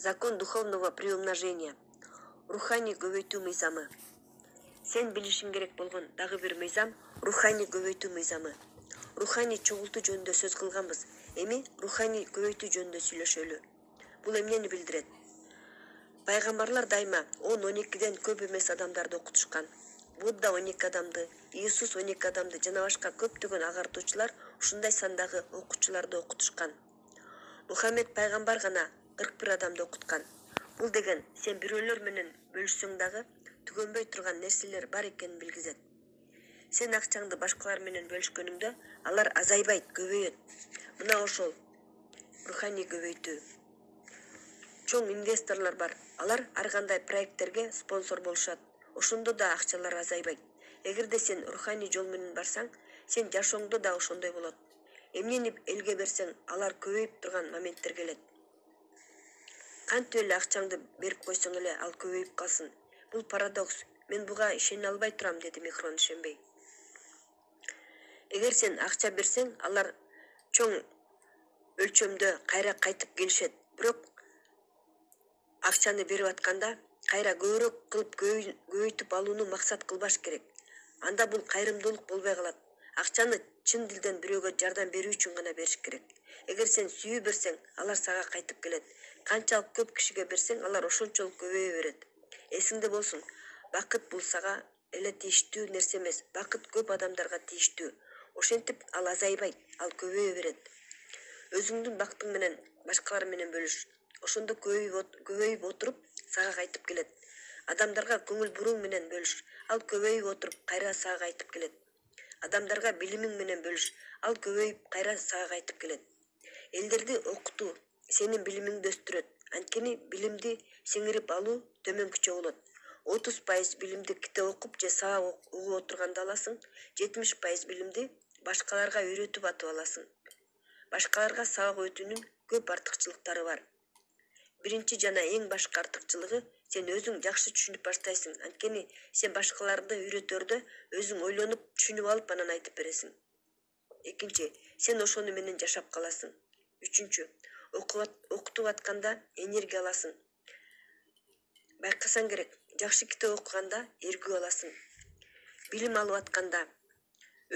Закон духовного приумножения. Рухани көбөйтүү мыйзамы. Сен билишиң керек болгон дагы бир мыйзам рухани көбөйтүү мыйзамы. Рухани чогултуу жөнүндө сөз кылганбыз. Эми рухани көбөйтүү жөнүндө сүйлөшөлү. Бул эмнени билдирет? Пайгамбарлар дайыма 10-12ден көп эмес адамдарды окутушкан. Будда 12 адамды, Иисус 12 адамды жана башка көптөгөн агартуучулар ушундай сандагы окуучуларды окутушкан. Мухаммед пайгамбар гана 41 адамды окуткан. Бул деген сен бирөөлөр менен бөлүшсөң дагы түгөнбөй турган нерселер бар экенин билгизет. Сен акчаңды башкалар менен бөлүшкөнүңдө алар азайбайт, көбөйөт. Мына ошол руханий көбөйтүү. Чоң инвесторлор бар. Алар ар кандай проекттерге спонсор болушат. Ошондо да акчалар азайбайт. Эгерде сен руханий жол менен барсаң, сен жашооңдо да ошондой болот. Эмнени элге берсең, алар көбөйүп турган моменттер келет. Кантип эле акчаңды берип койсоң эле ал көбөйүп калсын. Бул парадокс. Мен буга ишене албай турам, деди Михрон ишенбей. Эгер сен акча берсең, алар чоң өлчөмдө кайра кайтып келишет. Бирок акчаны берип атканда кайра көбүрөөк кылып көбөйтүп алууну максат кылбаш керек. Анда бул кайрымдуулук болбой калат. Акчаны чын дилден бирөөгө жардам берүү үчүн гана бериш керек. Эгер сен сүйүү берсең, алар сага кайтып келет. Канчалык көп кишиге берсең, алар ошончолук көбөйө берет. Эсиңде болсун, бакыт бул сага эле тийиштүү нерсе эмес. Бакыт көп адамдарга тийиштүү. Ошентип ал азайбайт, ал көбөйө берет. Өзүңдүн бактың менен башкалар менен бөлүш. Ошондо көбөйүп отуруп сага кайтып келет. Адамдарга көңүл буруң менен бөлүш. Ал көбөйүп отуруп кайра сага кайтып келет. Адамдарга билимиң менен бөлүш. Ал көбөйүп кайра сага кайтып келет. Элдерди окутуу сенин билимиңди өстүрөт. Анткени билимди сиңирип алуу төмөнкүчө болот. 30% билимди китеп окуп же сабак угуп отурганда аласың, 70% билимди башкаларга үйрөтүп атып аласың. Башкаларга сабак өтүүнүн көп артыкчылыктары бар. Биринчи жана эң башкы артыкчылыгы сен өзүң жакшы түшүнүп баштайсың. Анткени сен башкаларды үйрөтөрдө өзүң ойлонуп, түшүнүп алып анан айтып бересиң. Экинчи, сен ошону менен жашап каласың. Үчүнчү, окутуп атканда энергия аласың. Байкасаң керек, жакшы китеп окуганда эргүү аласың. Билим алып атканда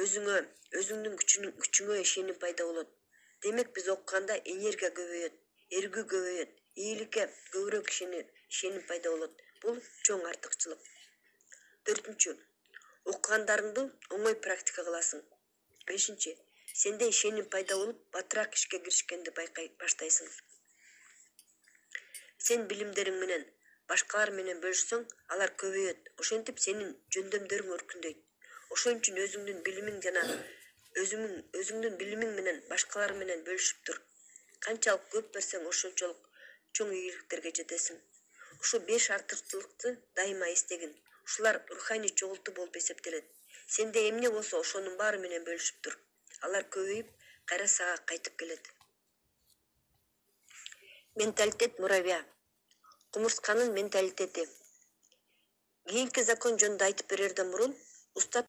өзүңдүн күчүңө ишеним пайда болот. Демек биз окуганда энергия көбөйөт, эргүү көбөйөт, ийгиликке көбүрөөк ишеним пайда болот. Бул чоң артыкчылык. 4-чү, окугандарыңды оңой практика кыласың. 5-чи, сенде ишеним пайда болуп, батыраак ишке киришкенди байкай баштайсың. Сен билимдериң менен башкалар менен бөлүшсөң, алар көбөйөт. Ошентип сенин жөндөмдөрүң өркүндөйт. Ошон үчүн өзүңдүн билимиң менен башкалар менен бөлүшүп тур. Канчалык көп берсең, ошончолук чоң ийгиликтерге жетесиң. Ушу 5 артыкчылыкты дайыма эстегин. Ушулар руханий чогултуу болуп эсептелет. Сенде эмне болсо ошонун баары менен бөлүшүп тур. Алар көбөйүп, кайра сага кайтып келет. Менталитет муравья. Кумурсканын менталитети. Кийинки закон жөнүндө айтып берерден мурун, устат